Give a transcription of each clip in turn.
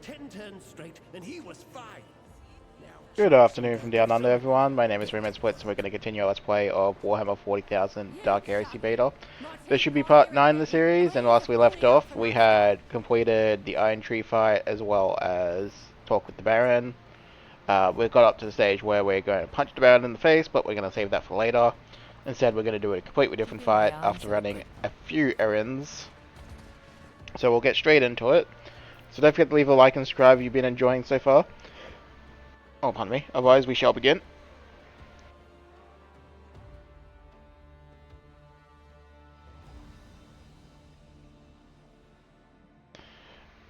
10 turns straight, and he was fine. Now, Good afternoon from down under, everyone. My name is Raymond Splits, and we're going to continue our Let's Play of Warhammer 40,000 Dark Heresy Beta. This should be part 9 of the series, and last we left off, we had completed the Iron Tree fight, as well as talk with the Baron. We got up to the stage where we're going to punch the Baron in the face, but we're going to save that for later. Instead, we're going to do a completely different fight after running a few errands. So we'll get straight into it. So don't forget to leave a like and subscribe if you've been enjoying so far. Oh, pardon me. Otherwise, we shall begin.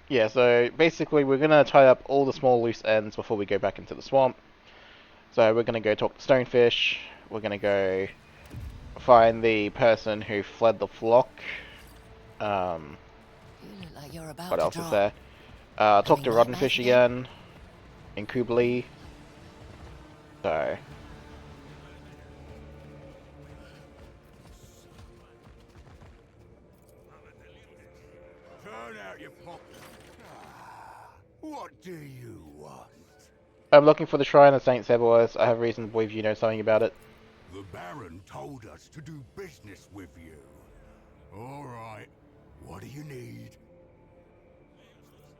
Yeah, so basically we're going to tie up all the small loose ends before we go back into the swamp. So we're going to go talk to Stonefish. We're going to go find the person who fled the flock. What else is there? Talk to Roddenfish again. In Kubli. So... Turn out your pop. What do you want? I'm looking for the Shrine of Saint Severus. I have reason to believe you know something about it. The Baron told us to do business with you. All right. What do you need?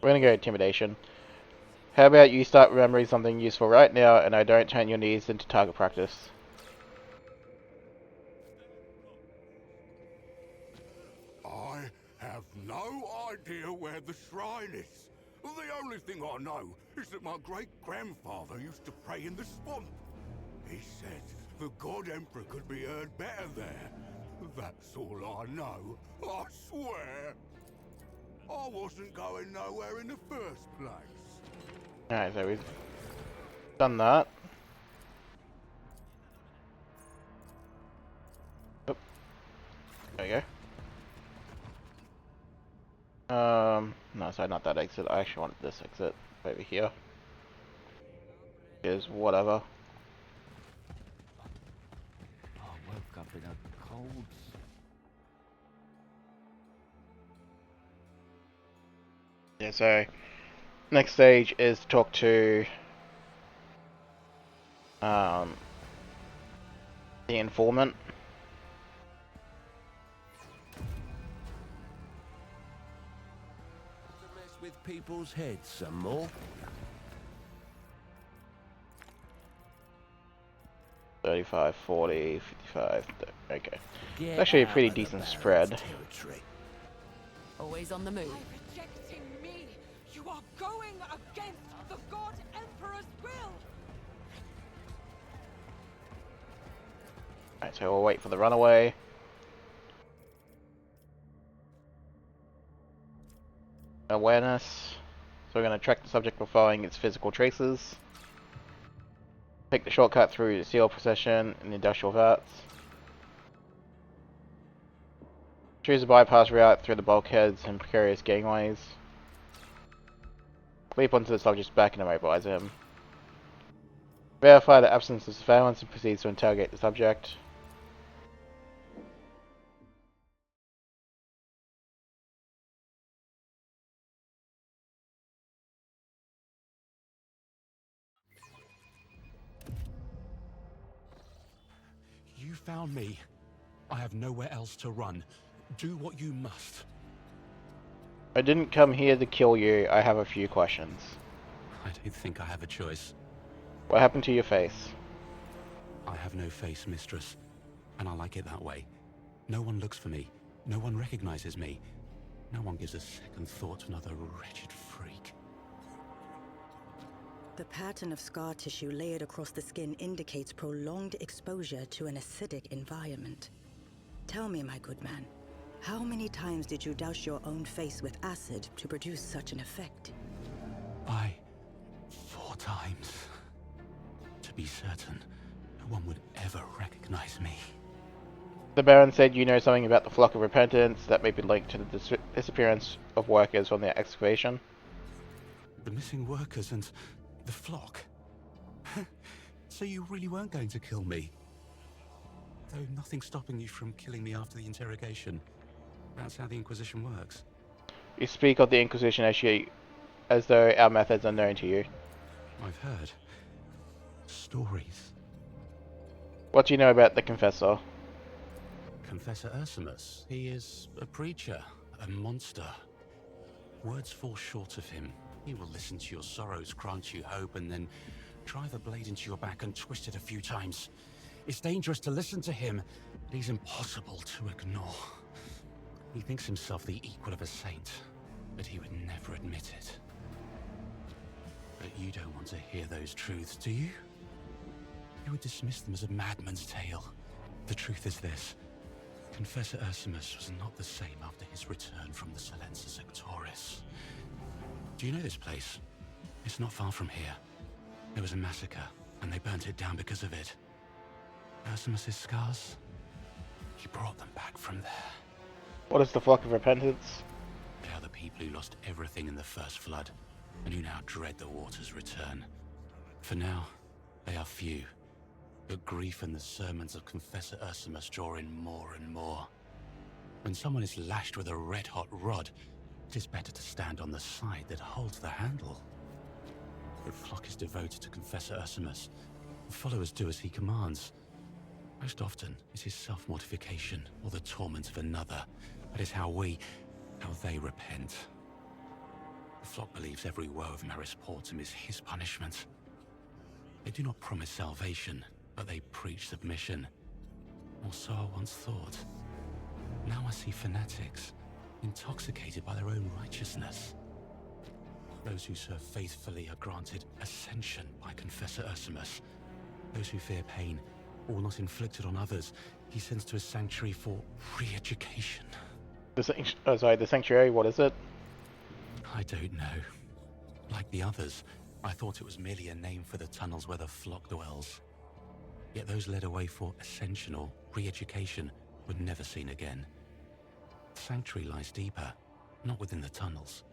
We're gonna go Intimidation. How about you start remembering something useful right now, and I don't turn your needs into target practice. I have no idea where the shrine is. The only thing I know is that my great-grandfather used to pray in the swamp. He said the God Emperor could be heard better there. That's all I know, I swear. I wasn't going nowhere in the first place. Alright, so we've done that. Oh, there we go. No, sorry, not that exit. I actually wanted this exit over here. Is whatever. I woke up in a cold. Yeah, so next stage is to talk to the informant. With people's heads some more. 35, 40, 55, okay. Get Actually a pretty out of the decent Baron's spread. territory. Always on the move. By rejecting me, you are going against the God Emperor's will. Alright, so we'll wait for the runaway. Awareness. So we're going to track the subject by following its physical traces. Take the shortcut through the seal procession and the industrial vats. Choose a bypass route through the bulkheads and precarious gangways. Leap onto the subject's back and immobilize him. Verify the absence of surveillance and proceed to interrogate the subject. You found me. I have nowhere else to run. Do what you must. I didn't come here to kill you. I have a few questions. I don't think I have a choice. What happened to your face? I have no face, mistress, and I like it that way. No one looks for me. No one recognizes me. No one gives a second thought to another wretched freak. The pattern of scar tissue layered across the skin indicates prolonged exposure to an acidic environment. Tell me, my good man, how many times did you douse your own face with acid to produce such an effect? 4 times. To be certain, no one would ever recognize me. The Baron said you know something about the Flock of Repentance that may be linked to the disappearance of workers from their excavation. The missing workers and the flock. So you really weren't going to kill me? Though nothing's stopping you from killing me after the interrogation. That's how the Inquisition works. You speak of the Inquisition as as though our methods are known to you. I've heard stories. What do you know about the Confessor? Confessor Ursimus, he is a preacher, a monster. Words fall short of him. He will listen to your sorrows, grant you hope, and then drive a blade into your back and twist it a few times. It's dangerous to listen to him, but he's impossible to ignore. He thinks himself the equal of a saint, but he would never admit it. But you don't want to hear those truths, do you? You would dismiss them as a madman's tale. The truth is this. Confessor Ursimus was not the same after his return from the Silencer Sectoris. Do you know this place? It's not far from here. There was a massacre, and they burnt it down because of it. Ursimus's scars? He brought them back from there. What is the Flock of Repentance? They are the people who lost everything in the first flood, and who now dread the water's return. For now, they are few. But grief and the sermons of Confessor Ursimus draw in more and more. When someone is lashed with a red-hot rod, it is better to stand on the side that holds the handle. The flock is devoted to Confessor Ursimus. The followers do as he commands. Most often, it is self-mortification or the torment of another. That is how they repent. The flock believes every woe of Maris Portum is his punishment. They do not promise salvation, but they preach submission. Or so I once thought. Now I see fanatics, intoxicated by their own righteousness. Those who serve faithfully are granted ascension by Confessor Ursimus. Those who fear pain, or not inflicted on others, he sends to his sanctuary for re-education. The Sanctuary, what is it? I don't know. Like the others, I thought it was merely a name for the tunnels where the flock dwells. Yet those led away for ascension or re-education were never seen again. The sanctuary lies deeper, not within the tunnels.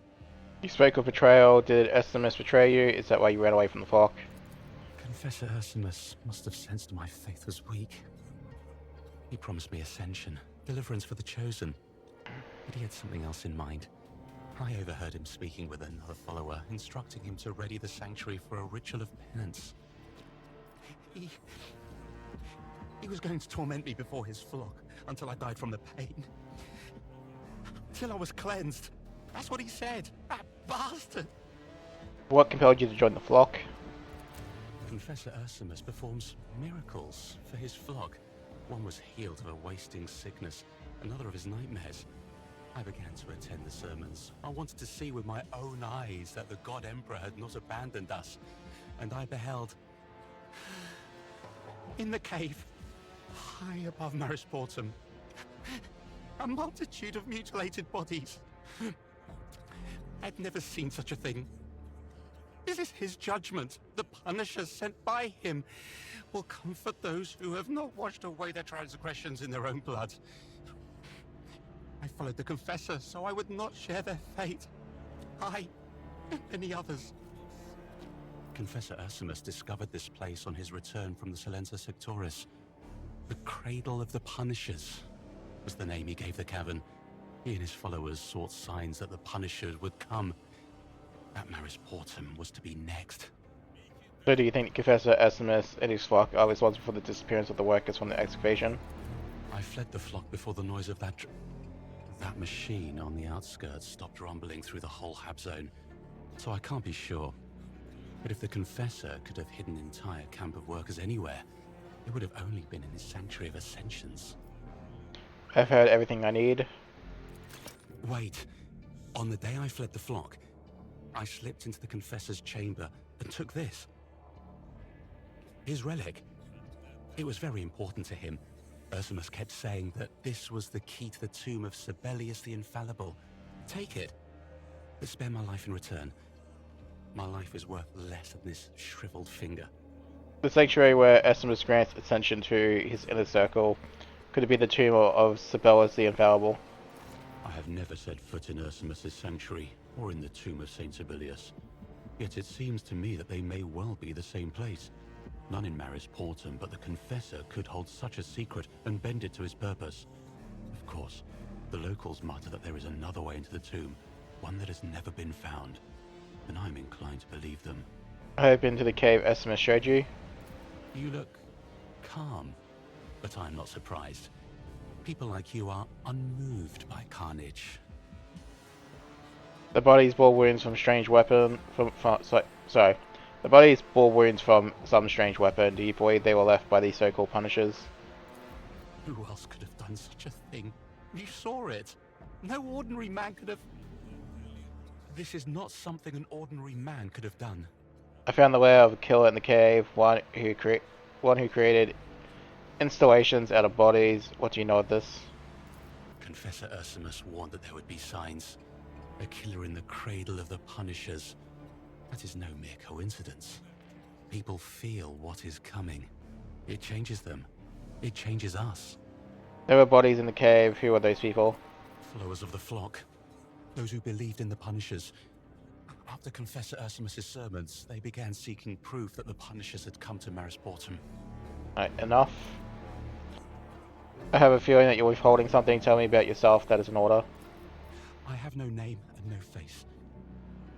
You spoke of betrayal. Did Ursimus betray you? Is that why you ran away from the Flock? Confessor Ursimus must have sensed my faith was weak. He promised me ascension, deliverance for the chosen. But he had something else in mind. I overheard him speaking with another follower, instructing him to ready the sanctuary for a ritual of penance. He was going to torment me before his flock, until I died from the pain. Till I was cleansed. That's what he said. That bastard! What compelled you to join the Flock? Confessor Ursimus performs miracles for his flock. One was healed of a wasting sickness, another of his nightmares. I began to attend the sermons. I wanted to see with my own eyes that the God Emperor had not abandoned us. And I beheld, in the cave, high above Maris Portum, a multitude of mutilated bodies. I'd never seen such a thing. This is his judgment. The Punisher sent by him will comfort those who have not washed away their transgressions in their own blood. I followed the Confessor so I would not share their fate. I and many others. Confessor Ursimus discovered this place on his return from the Silencer Sectoris. The Cradle of the Punishers was the name he gave the cavern. He and his followers sought signs that the Punishers would come. That Maris Portum was to be next. So do you think Confessor Ursimus and his Flock are responsible for the disappearance of the workers from the excavation? I fled the flock before the noise of that machine on the outskirts stopped rumbling through the whole hab zone. So I can't be sure. But if the Confessor could have hidden an entire camp of workers anywhere, it would have only been in his Sanctuary of Ascensions. I've heard everything I need. Wait. On the day I fled the flock, I slipped into the Confessor's chamber and took this. His relic. It was very important to him. Ursimus kept saying that this was the key to the tomb of Sibelius the Infallible. Take it, but spare my life in return. My life is worth less than this shriveled finger. The sanctuary where Ursimus grants ascension to his inner circle. Could it be the tomb of Sibelius the Infallible? I have never set foot in Ursimus's sanctuary, or in the tomb of Saint Sibelius. Yet it seems to me that they may well be the same place. None in Maris Portum, but the Confessor could hold such a secret and bend it to his purpose. Of course, the locals mutter that there is another way into the tomb, one that has never been found. then I'm inclined to believe them. I have been to the cave Esimus showed you. You look calm, but I'm not surprised. People like you are unmoved by carnage. The bodies bore wounds from strange weapon sorry. The bodies bore wounds from some strange weapon. Do you believe they were left by these so-called punishers? Who else could have done such a thing? You saw it. No ordinary man could have... This is not something an ordinary man could have done. I found the lair of a killer in the cave, one who created installations out of bodies. What do you know of this? Confessor Ursimus warned that there would be signs. A killer in the cradle of the Punishers. That is no mere coincidence. People feel what is coming. It changes them. It changes us. There were bodies in the cave. Who are those people? Followers of the flock. Those who believed in the Punishers. After Confessor Ursimus' sermons, they began seeking proof that the Punishers had come to Marisportum. Right, enough. I have a feeling that you're withholding something. Tell me about yourself. That is an order. I have no name and no face.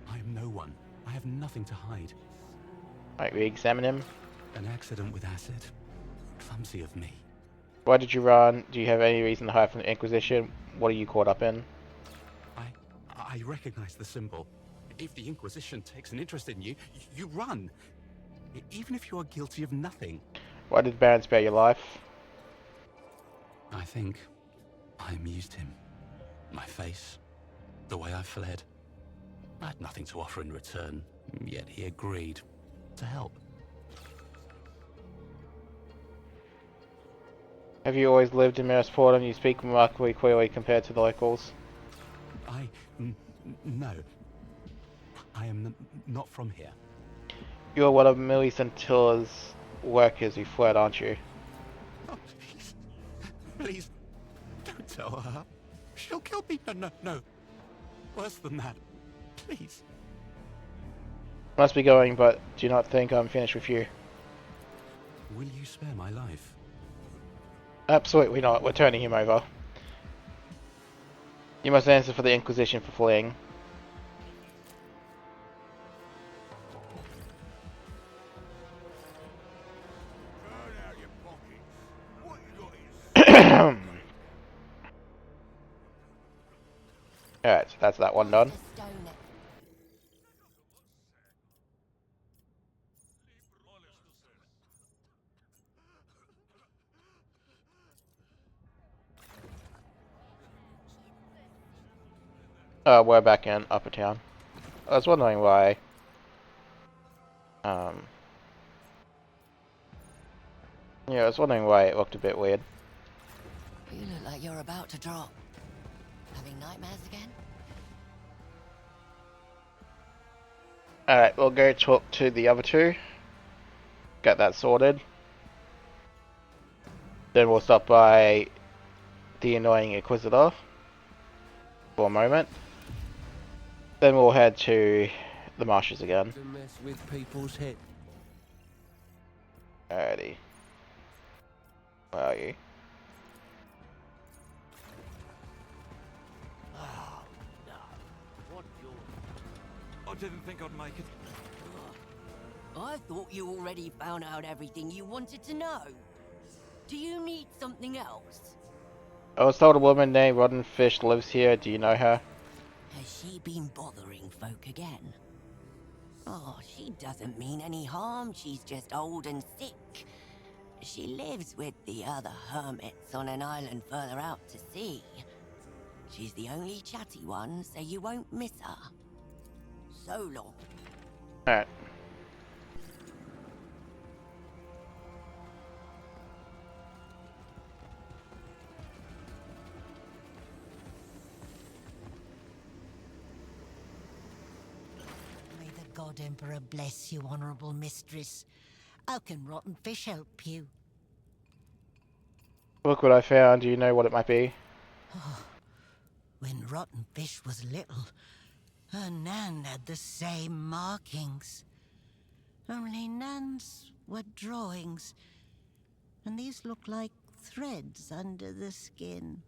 I am no one. I have nothing to hide. Right, we examine him. An accident with acid. Clumsy of me. Why did you run? Do you have any reason to hide from the Inquisition? What are you caught up in? I recognize the symbol. If the Inquisition takes an interest in you, you run. Even if you are guilty of nothing. Why did the Baron spare your life? I think I amused him. My face. The way I fled. I had nothing to offer in return, yet he agreed to help. Have you always lived in Marisportum? You speak remarkably clearly compared to the locals. No. I am not from here. You're one of Millie Centilla's workers who fled, aren't you? Oh, please. Please, don't tell her. She'll kill me. No. Worse than that. Please. Must be going, but do not think I'm finished with you. Will you spare my life? Absolutely not. We're turning him over. You must answer for the Inquisition for fleeing. Turn out your pockets. What you got in Alright, so that's that one done. We're back in Upper Town. I was wondering why. Yeah, I was wondering why it looked a bit weird. You look like you're about to drop. Having nightmares again? Alright, we'll go talk to the other two. Get that sorted. Then we'll stop by the annoying Inquisitor for a moment. Then we'll head to the marshes again. To mess with people's head. Alrighty. Where are you? Oh, no. What your... I didn't think I'd make it. I thought you already found out everything you wanted to know. Do you need something else? I was told a woman named Roddenfish lives here. Do you know her? Has she been bothering folk again? Oh, she doesn't mean any harm. She's just old and sick. She lives with the other hermits on an island further out to sea. She's the only chatty one, so you won't miss her. So long. Alright. May the God Emperor bless you, honorable mistress. How can rotten fish help you? Look what I found. Do you know what it might be? When rotten fish was little, her Nan had the same markings. Only Nan's were drawings, and these look like threads under the skin.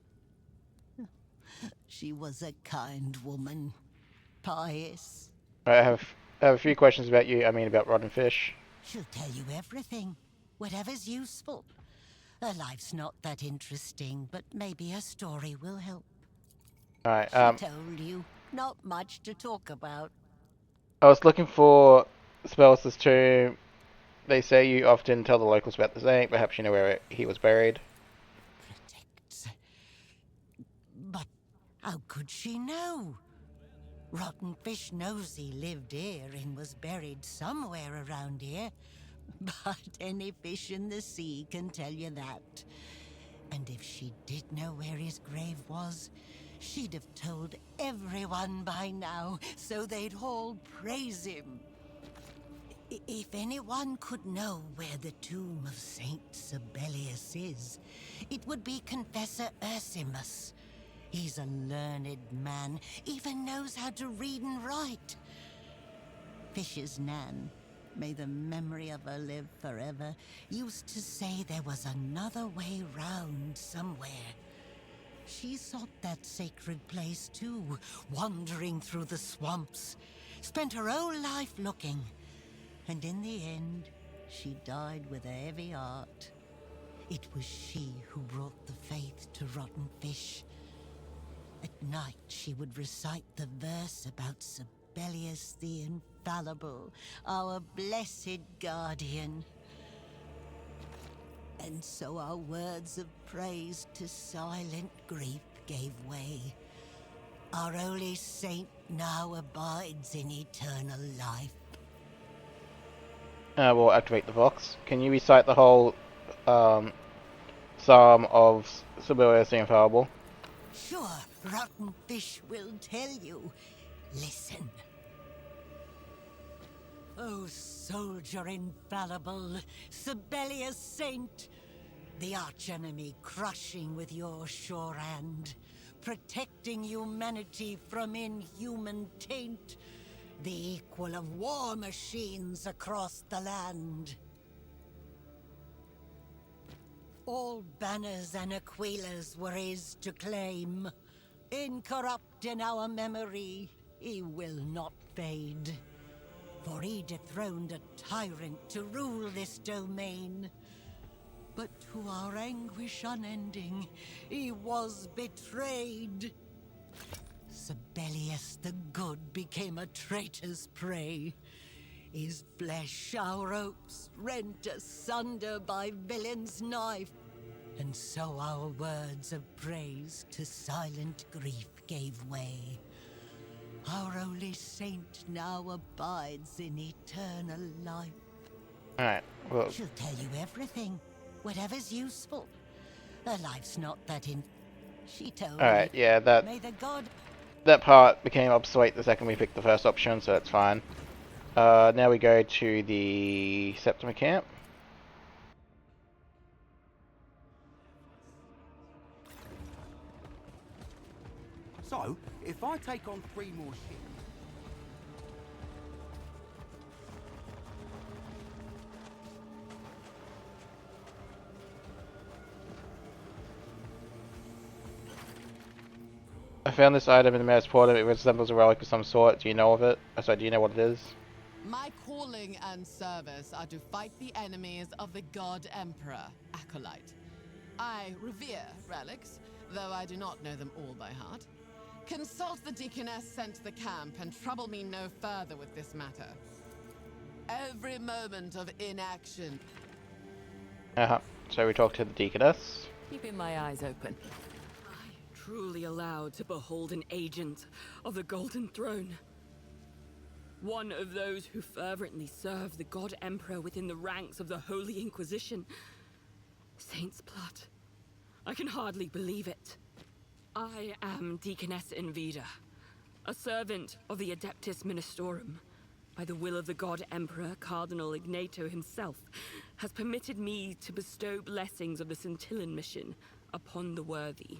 She was a kind woman, pious. I have a few questions about you. I mean, about Rotten Fish. She'll tell you everything, whatever's useful. Her life's not that interesting, but maybe her story will help. Alright, She told you, not much to talk about. I was looking for Spells' tomb. They say you often tell the locals about the saint. Perhaps you know where he was buried. Protects. But how could she know? Rotten Fish knows he lived here and was buried somewhere around here. But any fish in the sea can tell you that. And if she did know where his grave was, she'd have told everyone by now, so they'd all praise him. If anyone could know where the tomb of Saint Sibelius is, it would be Confessor Ursimus. He's a learned man, even knows how to read and write. Fish's Nan, may the memory of her live forever, used to say there was another way round somewhere. She sought that sacred place too, wandering through the swamps. Spent her whole life looking. And in the end, she died with a heavy heart. It was she who brought the faith to Rotten Fish. At night, she would recite the verse about Sibelius the Infallible, our blessed guardian. And so our words of praise to silent grief gave way. Our holy saint now abides in eternal life. We'll activate the Vox. Can you recite the whole Psalm of Sibelius the Infallible? Sure, Rotten Fish will tell you. Listen. Oh, soldier infallible, Sibelius Saint, the archenemy crushing with your sure hand, protecting humanity from inhuman taint, the equal of war machines across the land. All banners and aquilas were his to claim. Incorrupt in our memory, he will not fade. For he dethroned a tyrant to rule this domain. But to our anguish unending, he was betrayed. Sibelius the Good became a traitor's prey. His flesh our hopes rent asunder by villain's knife. And so our words of praise to silent grief gave way. Our holy saint now abides in eternal life. Alright, well... She'll tell you everything, whatever's useful. Her life's not that in... She told Alright, me. yeah, May the god... that part became obsolete the second we picked the first option, so that's fine. Now we go to the Septima camp. So, if I take on 3 more ships... I found this item in the mayor's portal. It resembles a relic of some sort. Do you know of it? Sorry, do you know what it is? My calling and service are to fight the enemies of the God Emperor, Acolyte. I revere relics, though I do not know them all by heart. Consult the Deaconess sent to the camp and trouble me no further with this matter. Every moment of inaction. So we talk to the Deaconess. Keeping my eyes open. Truly allowed to behold an agent of the Golden Throne. One of those who fervently serve the God Emperor within the ranks of the Holy Inquisition. Saint's blood. I can hardly believe it. I am Deaconess Invida, a servant of the Adeptus Ministorum. By the will of the God Emperor, Cardinal Ignato himself has permitted me to bestow blessings of the Scintillan mission upon the worthy.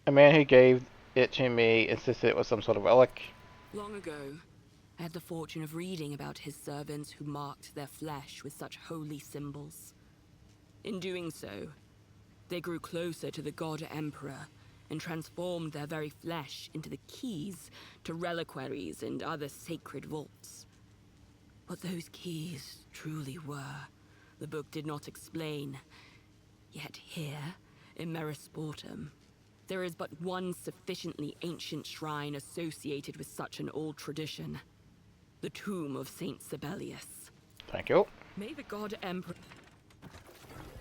A man who gave it to me insisted it was some sort of relic. Long ago, I had the fortune of reading about his servants who marked their flesh with such holy symbols. In doing so, they grew closer to the God Emperor and transformed their very flesh into the keys to reliquaries and other sacred vaults. What those keys truly were, the book did not explain. Yet here, in Merisportum, there is but one sufficiently ancient shrine associated with such an old tradition. The tomb of Saint Sibelius. Thank you. May the God Emperor...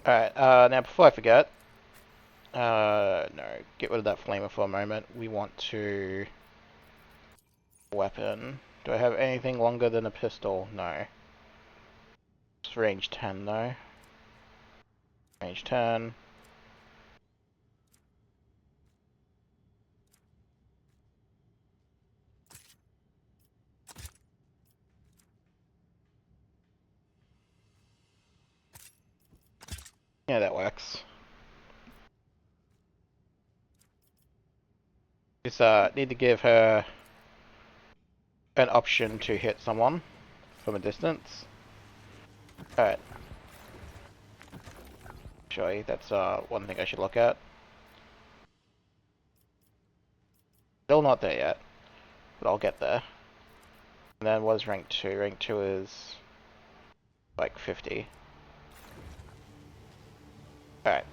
Alright, now before I forget, no, get rid of that flamer for a moment. We want to... Weapon. Do I have anything longer than a pistol? No. It's range 10 though. Range 10. Yeah, that works. Just need to give her an option to hit someone from a distance. Alright. Actually, that's one thing I should look at. Still not there yet, but I'll get there. And then what is rank 2? Rank 2 is like 50. Alright.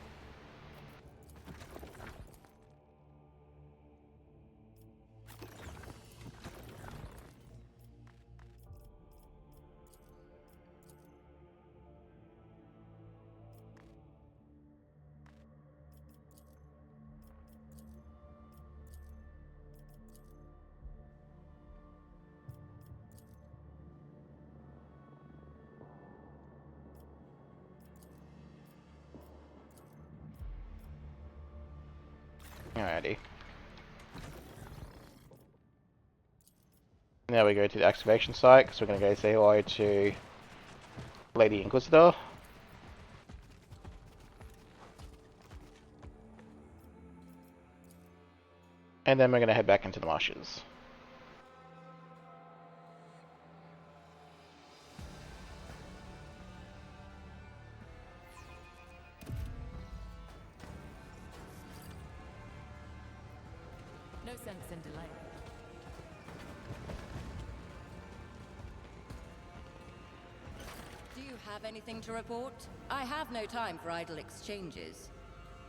Alrighty. Now we go to the excavation site, because we're going to go say hello to Lady Inquisitor. And then we're going to head back into the marshes. No sense in delay. Do you have anything to report? I have no time for idle exchanges.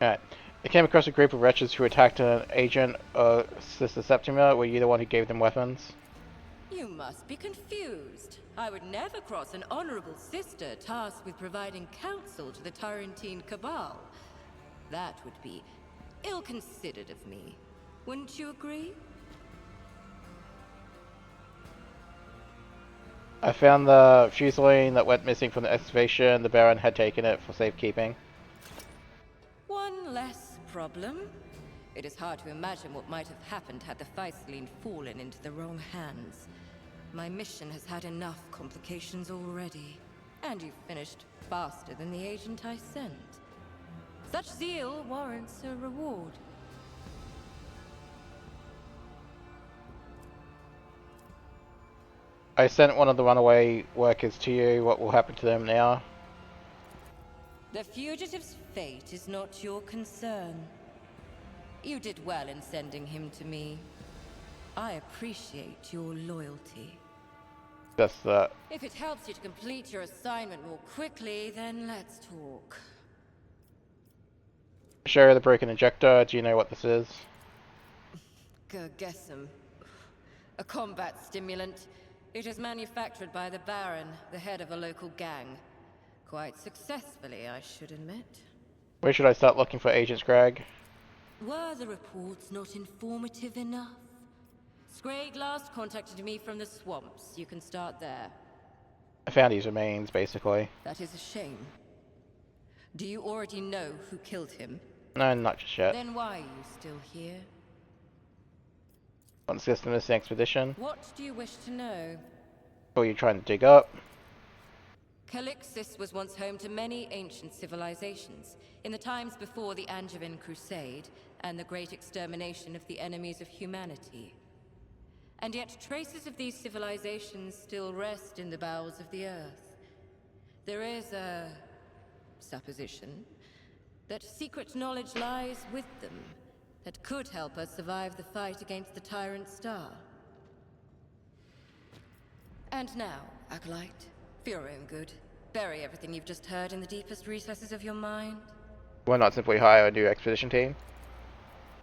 Alright. I came across a group of wretches who attacked an agent of Sister Septima. Were you the one who gave them weapons? You must be confused. I would never cross an honorable sister tasked with providing counsel to the Tarantine Cabal. That would be ill-considered of me. Wouldn't you agree? I found the fusiline that went missing from the excavation. The Baron had taken it for safekeeping. One less problem. It is hard to imagine what might have happened had the fusiline fallen into the wrong hands. My mission has had enough complications already. And you've finished faster than the agent I sent. Such zeal warrants a reward. I sent one of the runaway workers to you. What will happen to them now? The fugitive's fate is not your concern. You did well in sending him to me. I appreciate your loyalty. Just that. If it helps you to complete your assignment more quickly, then let's talk. Show her the broken injector. Do you know what this is? Gergesum. A combat stimulant. It is manufactured by the Baron, the head of a local gang. Quite successfully, I should admit. Where should I start looking for Agent Scrag? Were the reports not informative enough? Scrag last contacted me from the swamps. You can start there. I found his remains, basically. That is a shame. Do you already know who killed him? No, not just yet. Then why are you still here? What's this in this expedition? What do you wish to know? Who are you trying to dig up? Calixis was once home to many ancient civilizations, in the times before the Angevin Crusade and the great extermination of the enemies of humanity. And yet traces of these civilizations still rest in the bowels of the earth. There is a supposition that secret knowledge lies with them, that could help us survive the fight against the Tyrant Star. And now, Acolyte, for your own good, bury everything you've just heard in the deepest recesses of your mind. Why not simply hire a new expedition team?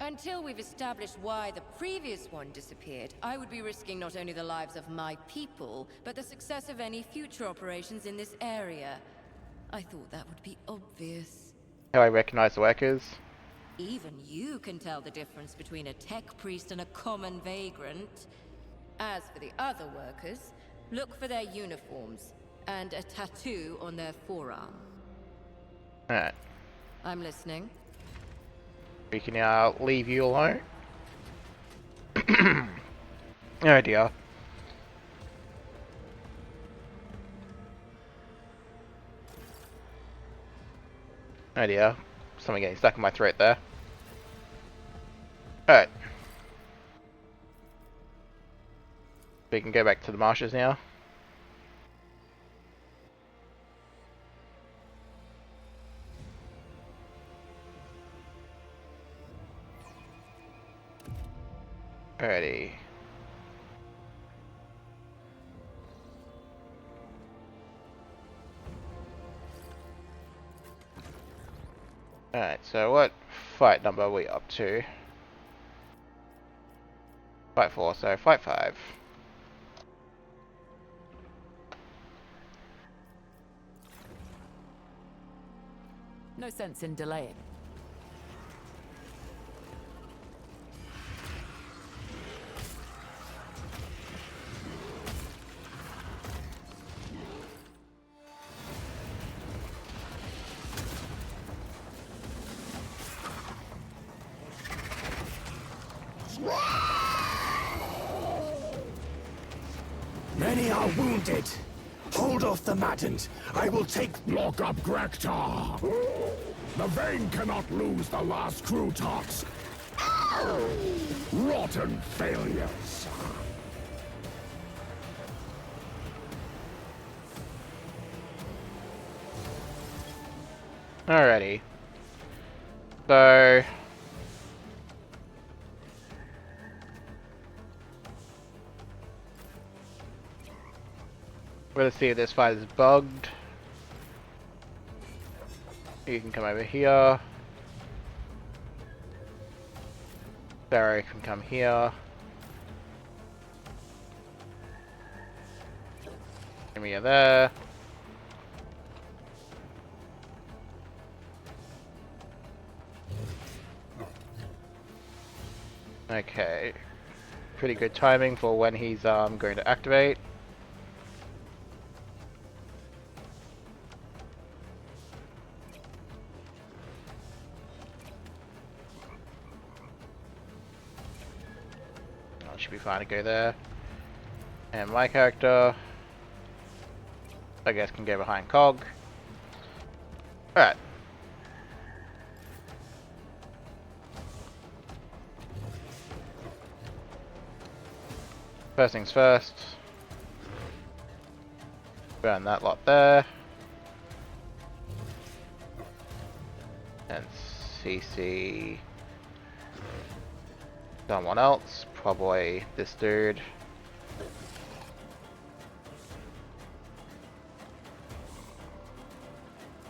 Until we've established why the previous one disappeared, I would be risking not only the lives of my people, but the success of any future operations in this area. I thought that would be obvious. How I recognize the workers? Even you can tell the difference between a tech priest and a common vagrant. As for the other workers, look for their uniforms and a tattoo on their forearm. Alright. I'm listening. We can now leave you alone. Oh dear. Oh dear. Something getting stuck in my throat there. Alright. We can go back to the marshes now. Alrighty. Alright, so what fight number are we up to? Fight 4, so fight 5. No sense in delaying. Many are wounded. Hold off the maddened. I will lock up Grektar. The Vane cannot lose the last Krootots. Rotten failures. Alrighty. So we're gonna see if this fight is bugged. You can come over here. Barrow can come here. Enemy are there. Okay. Pretty good timing for when he's going to activate. Should be fine to go there. And my character, I guess, can go behind Cog. Alright. First things first. Burn that lot there. And CC someone else, probably this dude.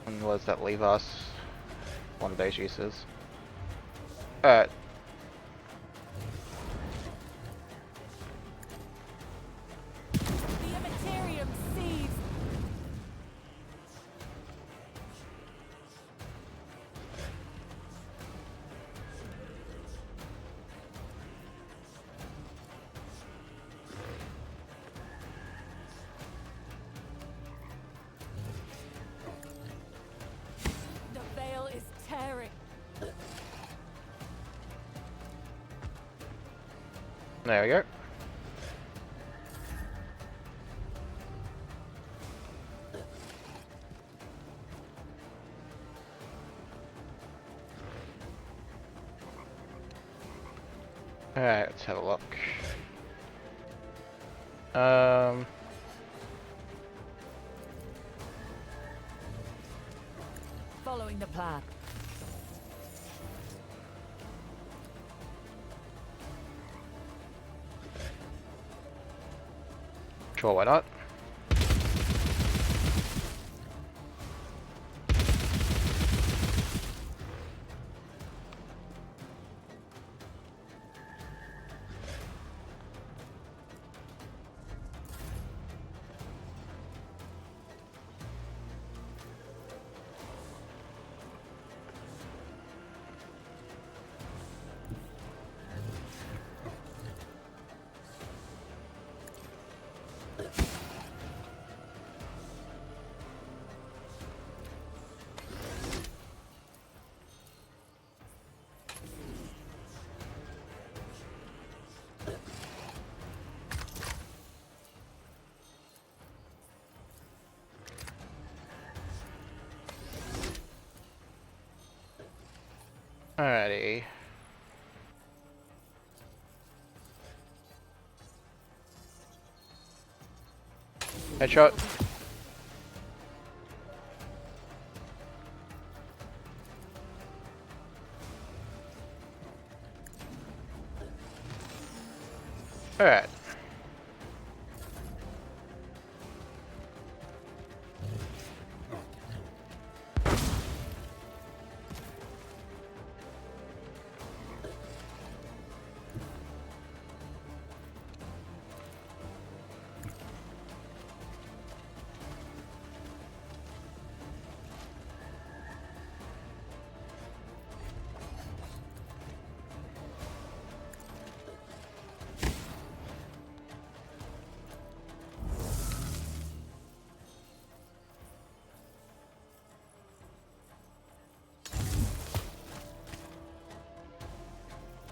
And where does that leave us? One of those uses. Alright. There we go. Alright, let's have a look. Following the plan. Sure, why not? Alrighty. Headshot. Alright.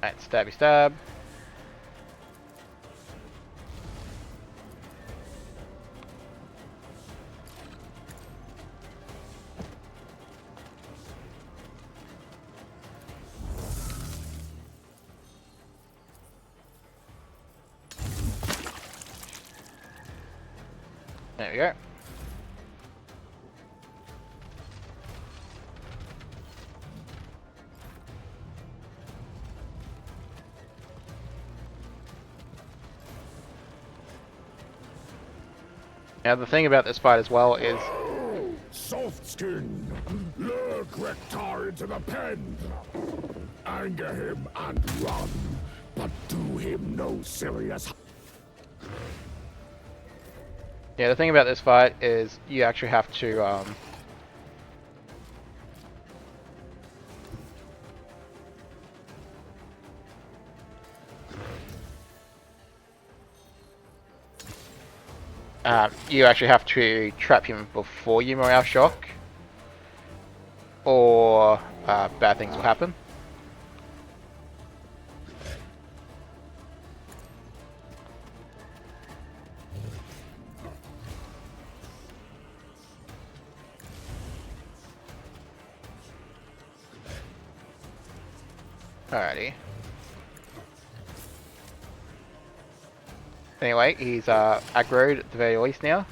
Alright, stabby stab. There we go. Now the thing about this fight as well is Soft skin, lure Grektar into the pen. Anger him and run, but do him no serious harm. yeah, the thing about this fight is you actually have to you actually have to trap him before you morale shock, or bad things will happen. Alrighty. Anyway, he's aggroed at the very least now.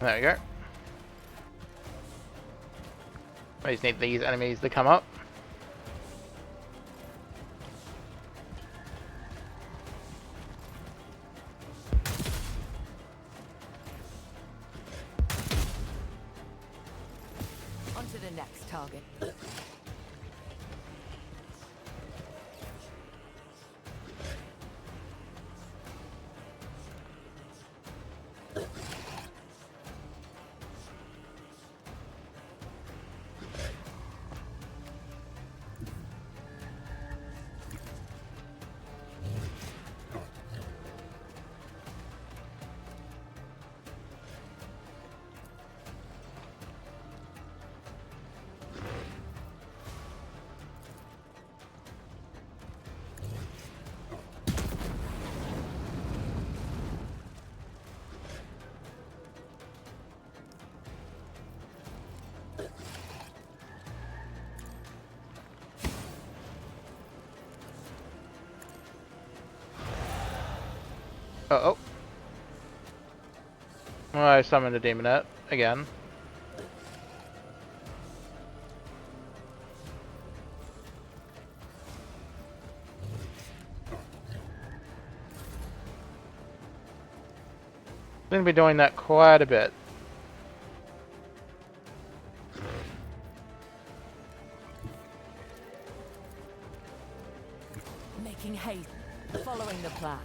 There we go. I just need these enemies to come up. On to the next target. Uh-oh. Well, I summoned a demonette again. Gonna be doing that quite a bit. Making haste, following the plan.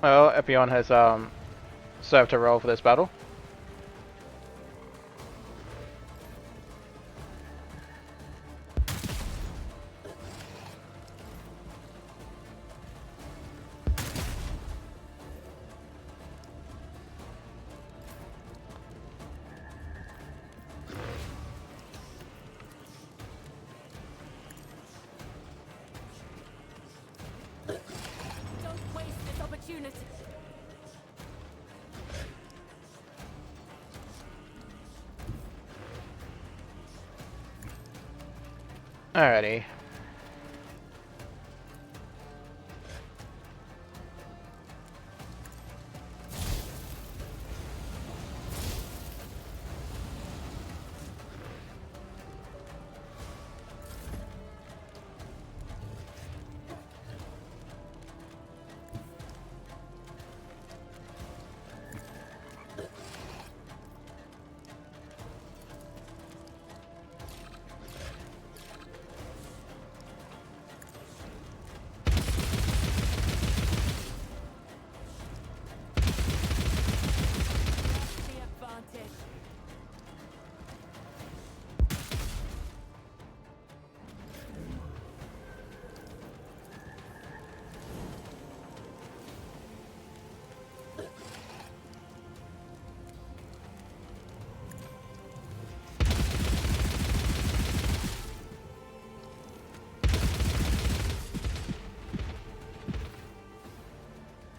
Well, Epion has served her role for this battle. Don't waste this opportunity. Alrighty. The advantage.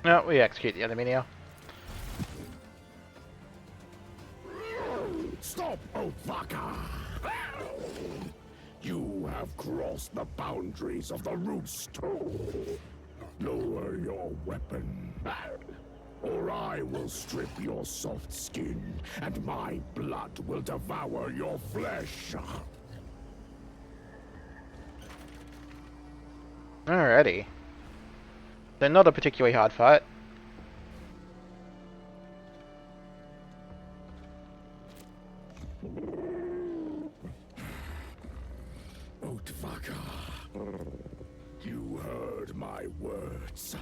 No, we execute the enemy now. Stop, Opaka! You have crossed the boundaries of the roost. Lower your weapon, or I will strip your soft skin, and my blood will devour your flesh. Alrighty. They're not a particularly hard fight. Otvaka, you heard my words.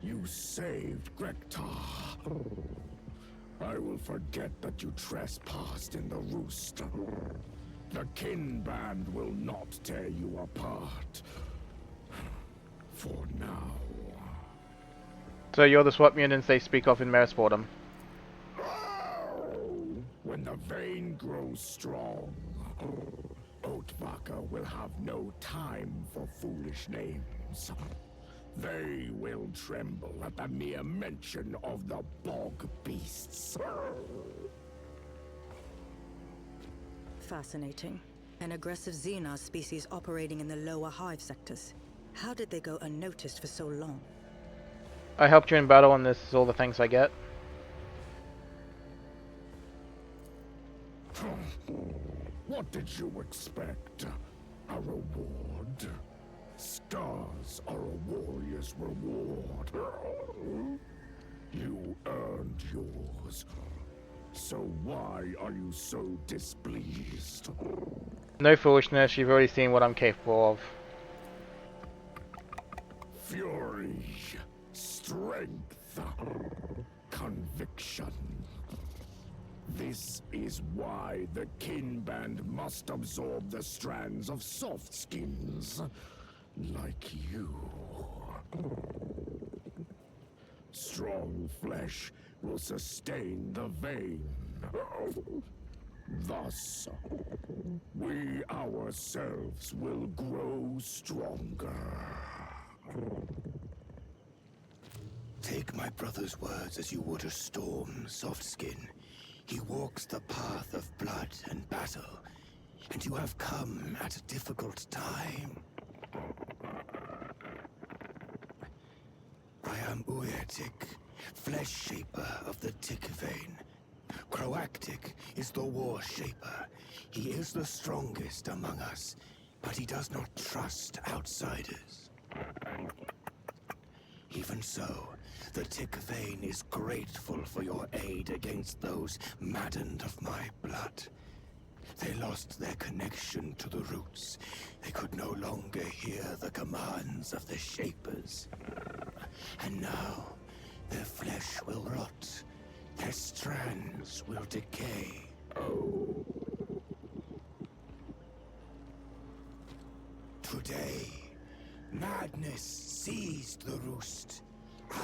You saved Grektar. I will forget that you trespassed in the roost. The kin band will not tear you apart. For now. So you're the swap mutants they speak of in Merisportum. When the vein grows strong, Otvaka will have no time for foolish names. They will tremble at the mere mention of the bog beasts. Fascinating. An aggressive Xenar species operating in the lower hive sectors. How did they go unnoticed for so long? I helped you in battle, and this is all the things I get. What did you expect? A reward? Scars are a warrior's reward. You earned yours. So why are you so displeased? No foolishness, you've already seen what I'm capable of. Fury, strength, conviction. This is why the kin band must absorb the strands of soft skins, like you. Strong flesh will sustain the vein. Thus, we ourselves will grow stronger. Take my brother's words as you would a storm, Softskin. He walks the path of blood and battle, and you have come at a difficult time. I am Uertik, flesh shaper of the tick vein. Kroaktik is the war shaper. He is the strongest among us, but he does not trust outsiders. Even so, the tick vein is grateful for your aid against those maddened of my blood. They lost their connection to the roots. They could no longer hear the commands of the Shapers. And now, their flesh will rot. Their strands will decay. Oh. Today, madness seized the roost.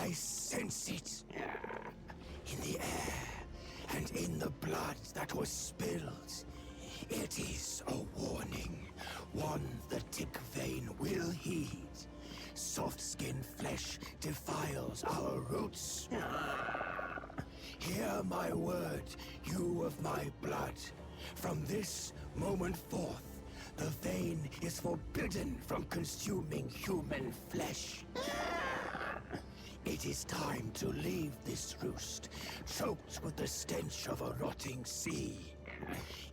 I sense it. In the air, and in the blood that was spilled. It is a warning. One the tick vein will heed. Soft skin flesh defiles our roots. Hear my word, you of my blood. From this moment forth, the vein is forbidden from consuming human flesh. It is time to leave this roost, choked with the stench of a rotting sea.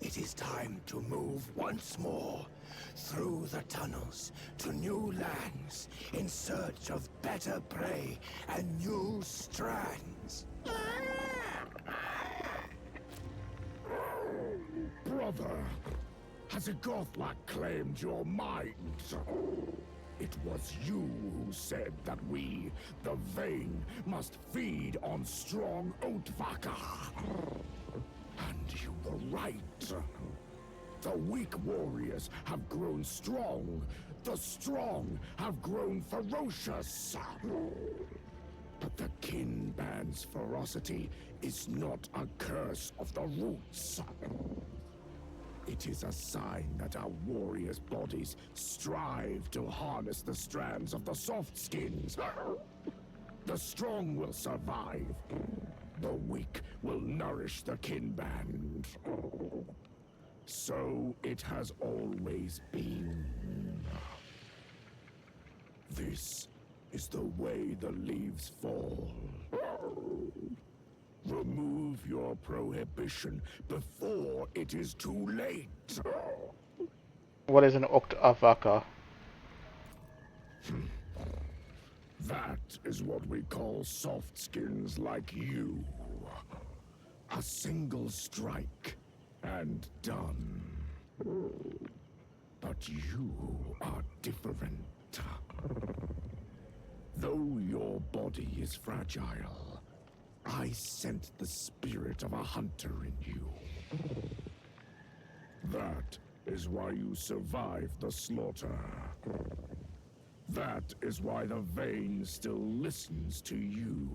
It is time to move once more, through the tunnels, to new lands, in search of better prey and new strands. Brother, has a Gothlock claimed your mind? It was you who said that we, the Vein, must feed on strong Oatvaka. And you were right. The weak warriors have grown strong. The strong have grown ferocious. But the kin band's ferocity is not a curse of the roots. It is a sign that our warriors' bodies strive to harness the strands of the soft skins. The strong will survive. The weak will nourish the kin band. So it has always been. This is the way the leaves fall. Remove your prohibition before it is too late. What is an Oktavaka? That is what we call soft skins like you. A single strike and done. But you are different. Though your body is fragile, I sent the spirit of a hunter in you. That is why you survived the slaughter. That is why the Vein still listens to you.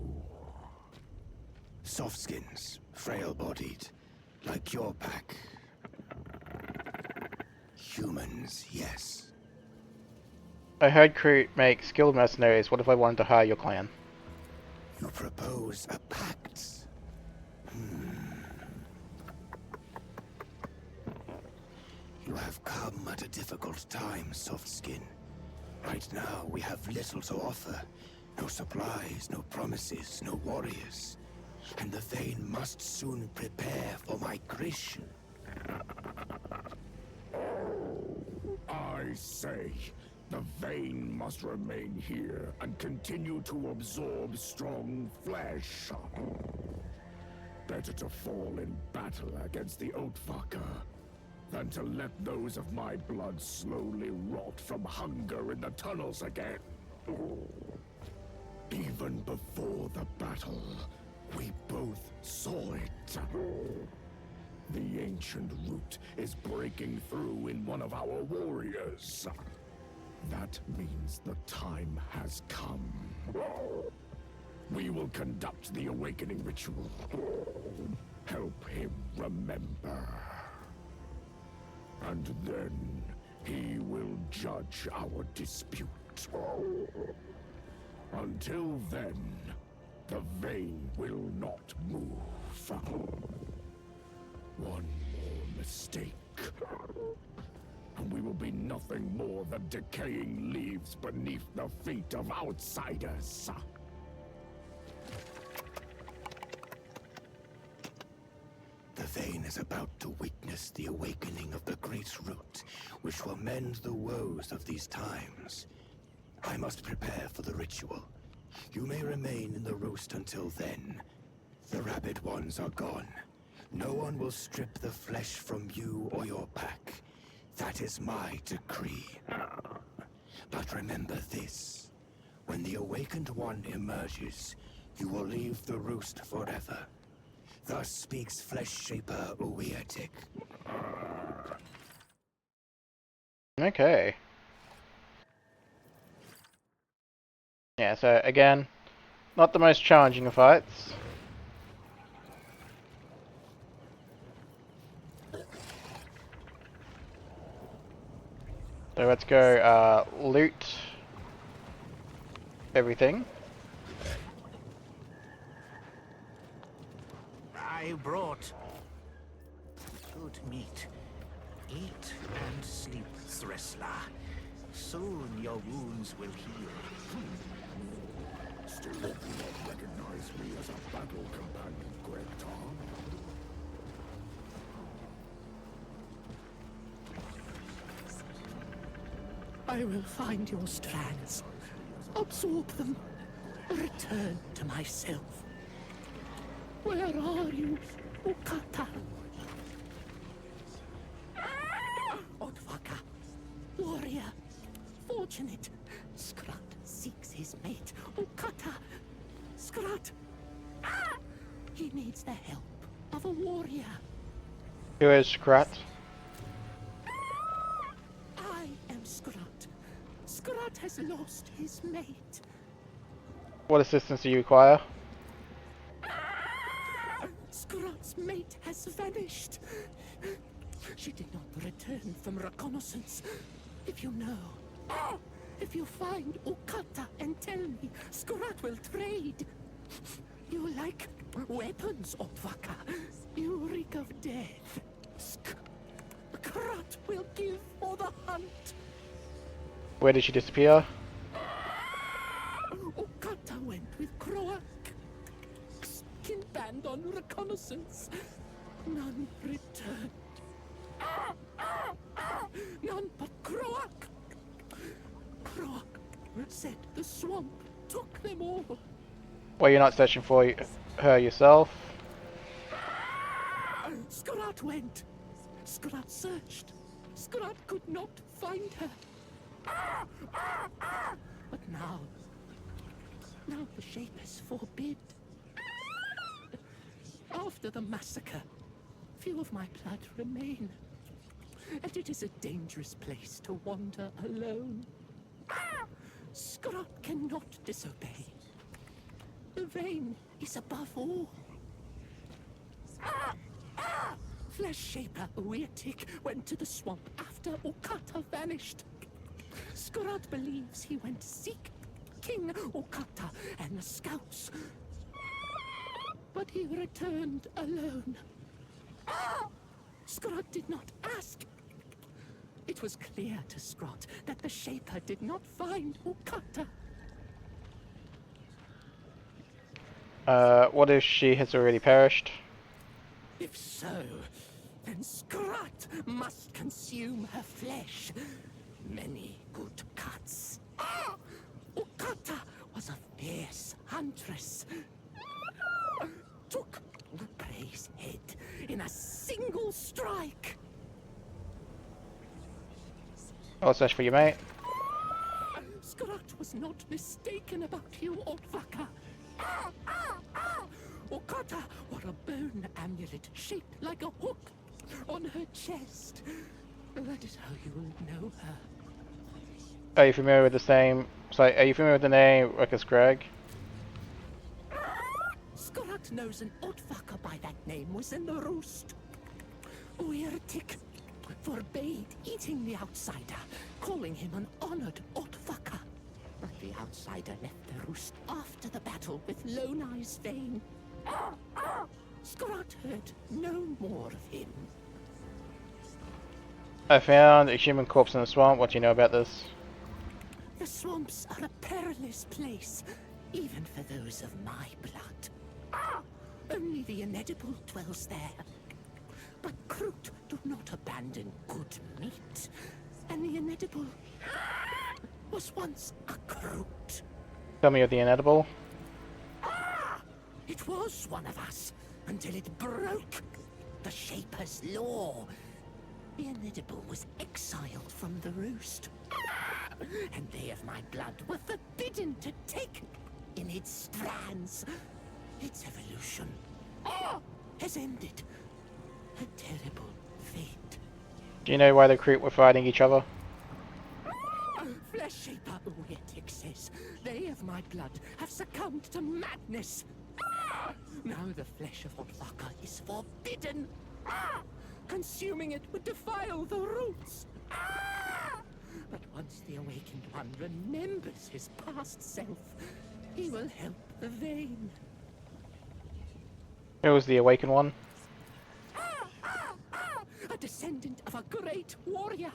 Softskins, frail-bodied, like your pack. Humans, yes. I heard Kroot make skilled mercenaries. What if I wanted to hire your clan? You propose a pact? You have come at a difficult time, Soft Skin. Right now, we have little to offer. No supplies, no promises, no warriors. And the Thane must soon prepare for migration. I say, the Vane must remain here and continue to absorb strong flesh. Better to fall in battle against the Oathfucker than to let those of my blood slowly rot from hunger in the tunnels again. Even before the battle, we both saw it. The ancient root is breaking through in one of our warriors. That means the time has come. We will conduct the awakening ritual. Help him remember. And then he will judge our dispute. Until then, the Vane will not move. One more mistake, and we will be nothing more than decaying leaves beneath the feet of outsiders. The Vane is about to witness the awakening of the Great Root, which will mend the woes of these times. I must prepare for the ritual. You may remain in the roost until then. The rabid ones are gone. No one will strip the flesh from you or your pack. That is my decree. But remember this. When the Awakened One emerges, you will leave the roost forever. Thus speaks Flesh Shaper Uweatik. Okay. Yeah, so again, not the most challenging of fights. So let's go loot everything. I brought good meat. Eat and sleep, Thresler. Soon your wounds will heal. Still do not recognize me as a battle companion, Gregtar. I will find your strands, absorb them, return to myself. Where are you, Ukata? Oathfucker, warrior, fortunate. Skrut seeks his mate, Ukata. Skrut! He needs the help of a warrior. Who is Kroot? I am Skrut. Skrut has lost his mate. What assistance do you require? Skrut's mate has vanished. She did not return from reconnaissance. If you know, if you find Ukata and tell me, Skrut will trade. You like weapons, Oathfucker. You reek of death. Skrut will give for the hunt. Where did she disappear? Ukata went with Kroot. Skin band on reconnaissance. None returned. None but Kroot. Kroot said the swamp took them all. Well, you're not searching for her yourself? Skrut went. Skrut searched. Skrut could not find her. But now the Shapers forbid. After the massacre, few of my blood remain. And it is a dangerous place to wander alone. Skrut cannot disobey. The Vane is above all. Flesh Shaper Uweatik went to the swamp after Ukata vanished. Kroot believes he went to seek King Okata and the scouts. But he returned alone. Kroot did not ask. It was clear to Kroot that the Shaper did not find Okata. What if she has already perished? If so, then Kroot must consume her flesh. Many good cuts. Okata was a fierce huntress. Took the prey's head in a single strike. Oh, search for you, mate. Kroot was not mistaken about you, Otvaka. Okata wore a bone amulet shaped like a hook on her chest. That is how you will know her. Are you familiar with the same... Sorry, are you familiar with the name Ruckus Greg? Kroot knows an Otvaka by that name was in the roost. Weirtik forbade eating the outsider, calling him an honored Otvaka. But the outsider left the roost after the battle with Lone Eye's Vane. Kroot heard no more of him. I found a human corpse in the swamp. What do you know about this? The swamps are a perilous place, even for those of my blood. Only the inedible dwells there. But Kroot do not abandon good meat. And the inedible was once a Kroot. Tell me of the inedible. It was one of us, until it broke the Shaper's law. The inedible was exiled from the roost. And they of my blood were forbidden to take in its strands. Its evolution has ended. A terrible fate. Do you know why the Kroot were fighting each other? Flesh Shaper Uyetik says they of my blood have succumbed to madness. Now the flesh of Otvaka is forbidden. Consuming it would defile the roots. But once the Awakened One remembers his past self, he will help the Vane. Who was the Awakened One? A descendant of a great warrior.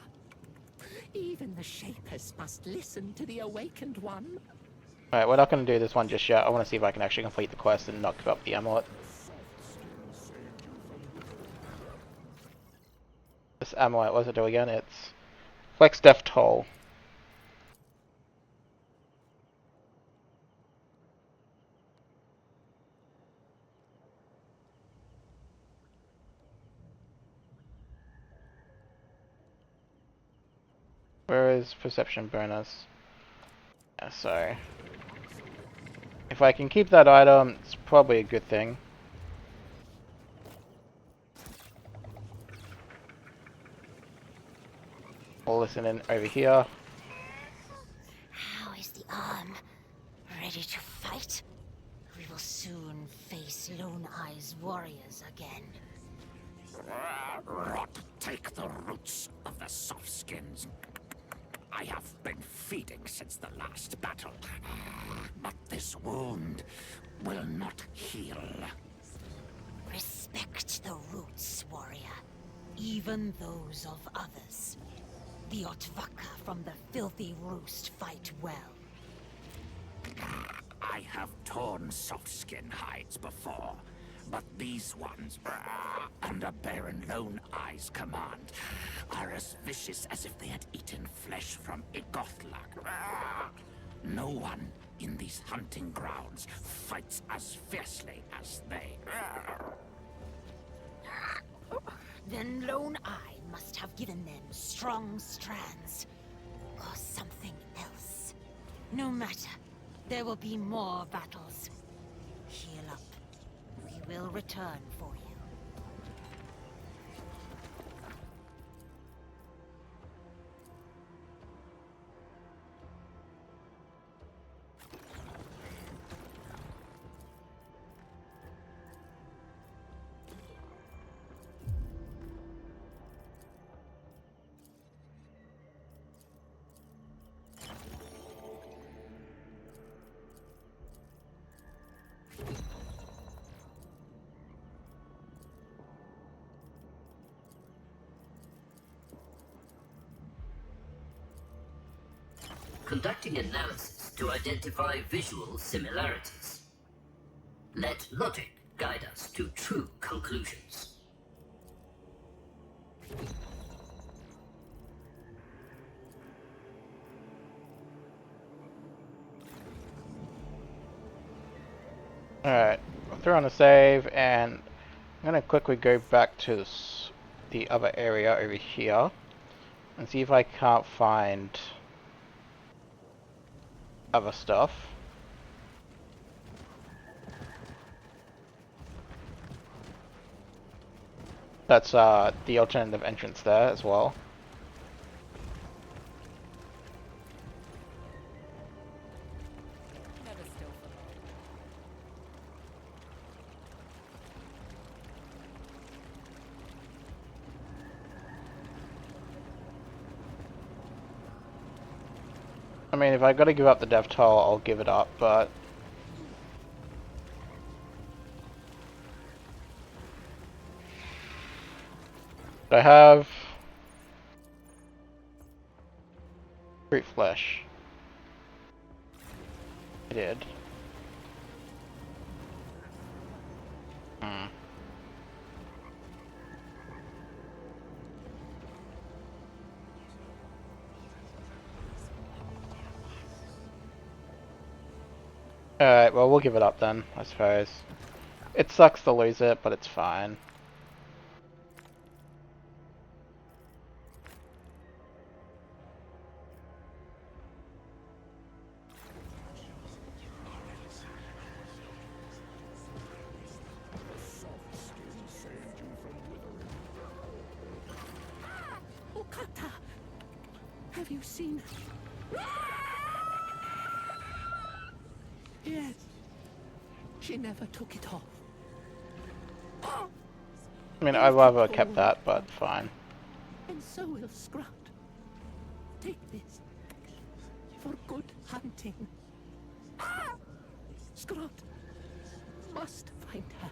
Even the Shapers must listen to the Awakened One. Alright, we're not going to do this one just yet. I want to see if I can actually complete the quest and knock up the amulet. This amulet, what does it do again? It's Flex Death Toll. Where is Perception Bonus? Yeah, sorry. If I can keep that item, it's probably a good thing. We'll listen in over here. How is the arm? Ready to fight? We will soon face Lone Eye's warriors again. Rot, take the roots of the softskins. I have been feeding since the last battle, but this wound will not heal. Respect the roots, warrior. Even those of others. The Otvaka from the filthy roost fight well. I have torn softskin hides before, but these ones, under Baron Lone Eye's command, are as vicious as if they had eaten flesh from Igothlak. No one in these hunting grounds fights as fiercely as they. Then Lone Eye must have given them strong strands, or something else. No matter, there will be more battles. Heal up. We will return for you. conducting analysis to identify visual similarities. Let logic guide us to true conclusions. Alright, I'll throw on a save, and I'm gonna quickly go back to the other area over here and see if I can't find other stuff. That's the alternative entrance there as well. I mean, if I gotta give up the death toll, I'll give it up, but I have Kroot flesh. I did. Alright, well, we'll give it up then, I suppose. It sucks to lose it, but it's fine. Okata! Have you seen her? Yes. She never took it off. I mean, I'd rather kept that, but fine. And so will Scrot. Take this. For good hunting. Scrot must find her.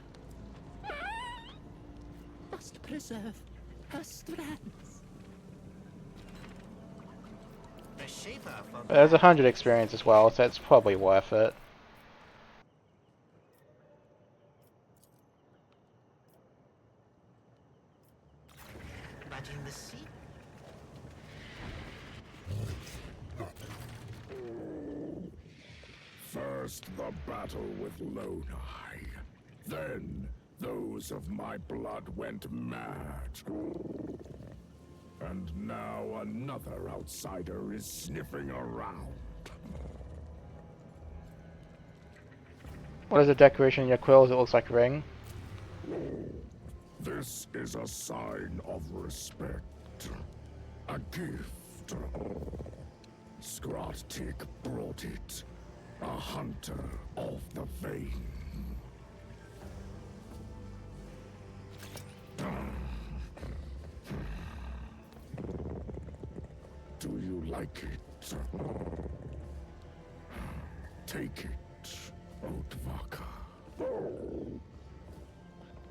Must preserve her strands. There's 100 experience as well, so it's probably worth it. First the battle with Lone Eye. Then those of my blood went mad. And now another outsider is sniffing around. What is the decoration in your quills? It looks like a ring. This is a sign of respect. A gift. Scrot brought it. A hunter of the vein. Do you like it? Take it, Otvaka.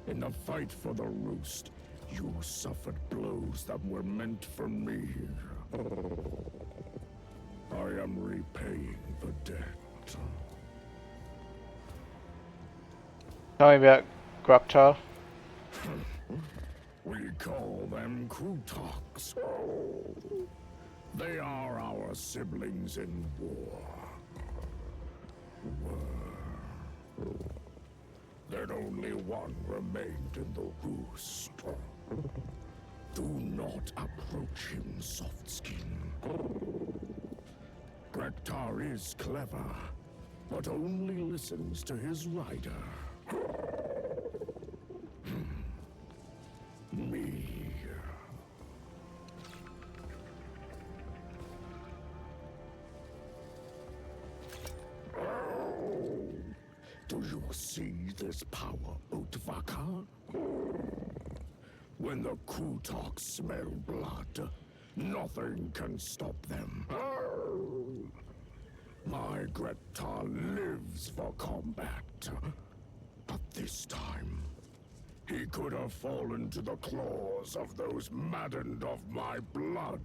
In the fight for the roost, you suffered blows that were meant for me. I am repaying the debt. Tell me about Groktar. We call them Krootoks. They are our siblings in war. Then only one remained in the roost. Do not approach him, Softskin. Groktar is clever, but only listens to his rider. Me. Do you see this power, Otvaka? When the Krootoks smell blood, nothing can stop them. My Groktar lives for combat. But this time, he could have fallen to the claws of those maddened of my blood.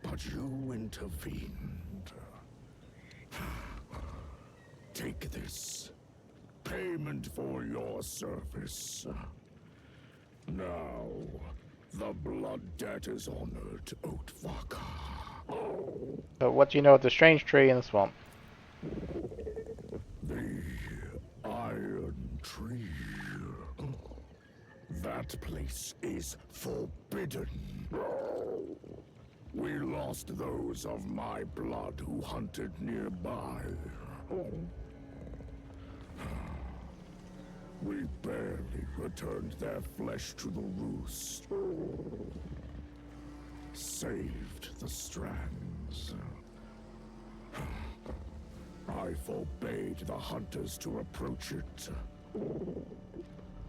but you intervened. Take this. Payment for your service. Now, the blood debt is honored, Oatvaka. So what do you know of the strange tree in the swamp? The Iron Tree. That place is forbidden. We lost those of my blood who hunted nearby. We barely returned their flesh to the roost. Saved the strands. I forbade the hunters to approach it.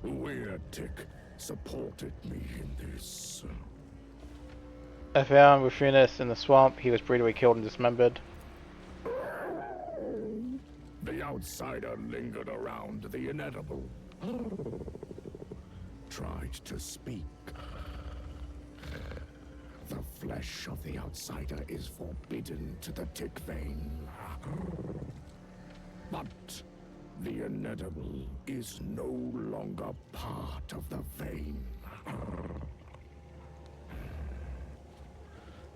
Weird-Tick supported me in this. I found Rufinus in the swamp. He was brutally killed and dismembered. The outsider lingered around the inedible. Tried to speak. The flesh of the outsider is forbidden to the tick vein. But the inedible is no longer part of the vein.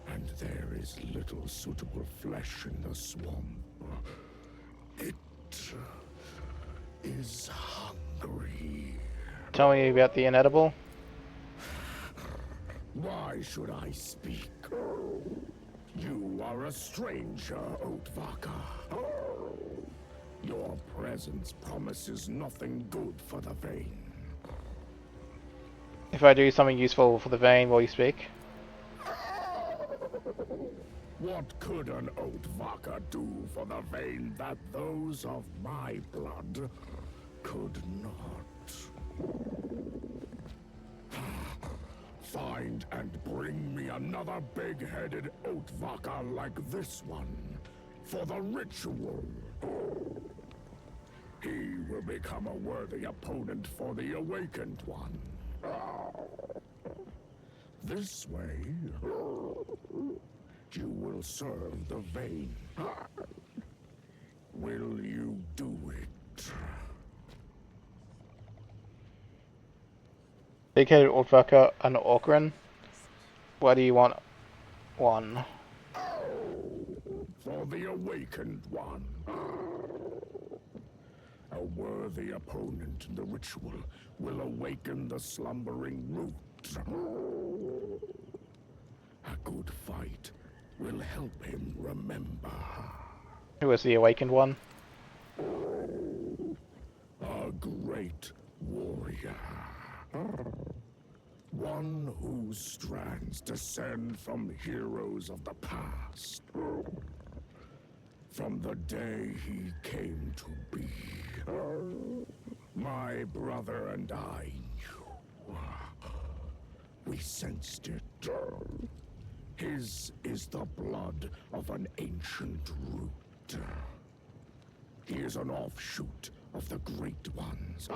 And there is little suitable flesh in the swamp. It is hungry. Tell me about the inedible. Why should I speak? You are a stranger, Oatvaka. Your presence promises nothing good for the vein. If I do something useful for the vein, will you speak? What could an Oatvaka do for the vein that those of my blood could not? Find and bring me another big-headed Oatvaka like this one for the ritual. He will become a worthy opponent for the Awakened One. This way, you will serve the vein. Will you do it? Big-headed Oatvaka and Orkran. Why do you want one? For the Awakened One. A worthy opponent in the ritual will awaken the slumbering root. A good fight will help him remember. Who is the awakened one? A great warrior. One whose strands descend from heroes of the past. From the day he came to be. My brother and I knew. We sensed it. His is the blood of an ancient root. He is an offshoot of the Great Ones.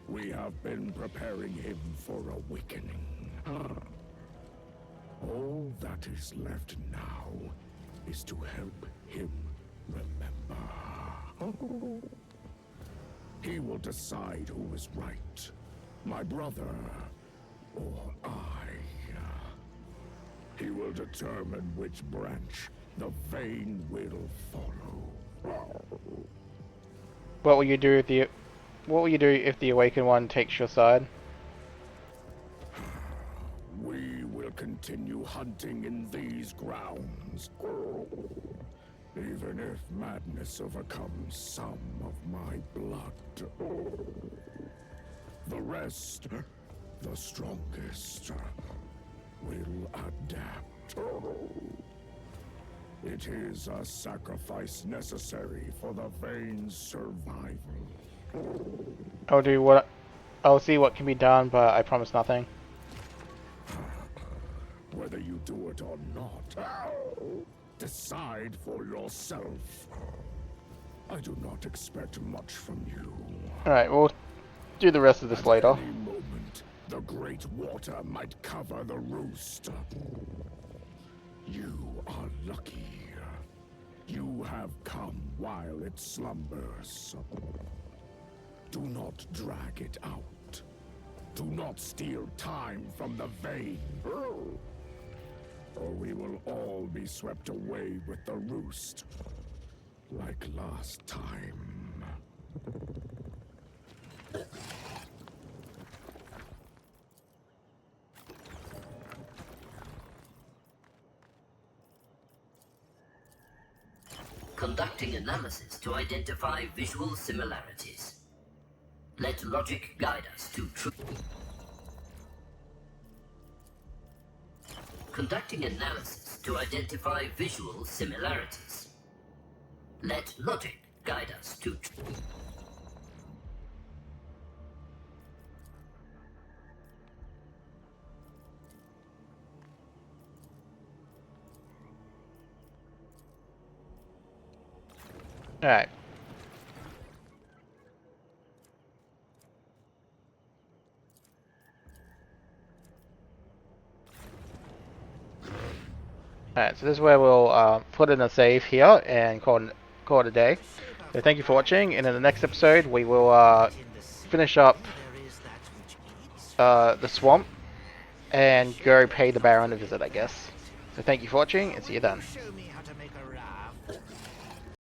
We have been preparing him for awakening. All that is left now is to help him remember. He will decide who is right, my brother or I. He will determine which branch the vein will follow. What will you do if the awakened one takes your side? We will continue hunting in these grounds. Even if madness overcomes some of my blood. The rest, the strongest, will adapt. It is a sacrifice necessary for the vein's survival. I'll see what can be done, but I promise nothing. Whether you do it or not, decide for yourself. I do not expect much from you. Alright, we'll do the rest of this later. At any moment, the great water might cover the roost. You are lucky. You have come while it slumbers. Do not drag it out. Do not steal time from the vein. Or we will all be swept away with the roost. Like last time. Conducting analysis to identify visual similarities. Let logic guide us to truth. Conducting analysis to identify visual similarities. Let logic guide us to truth. Alright. Alright, so this is where we'll put in a save here and call it a day. So thank you for watching, and in the next episode we will finish up the swamp and go pay the Baron a visit, I guess. So thank you for watching, and see you then.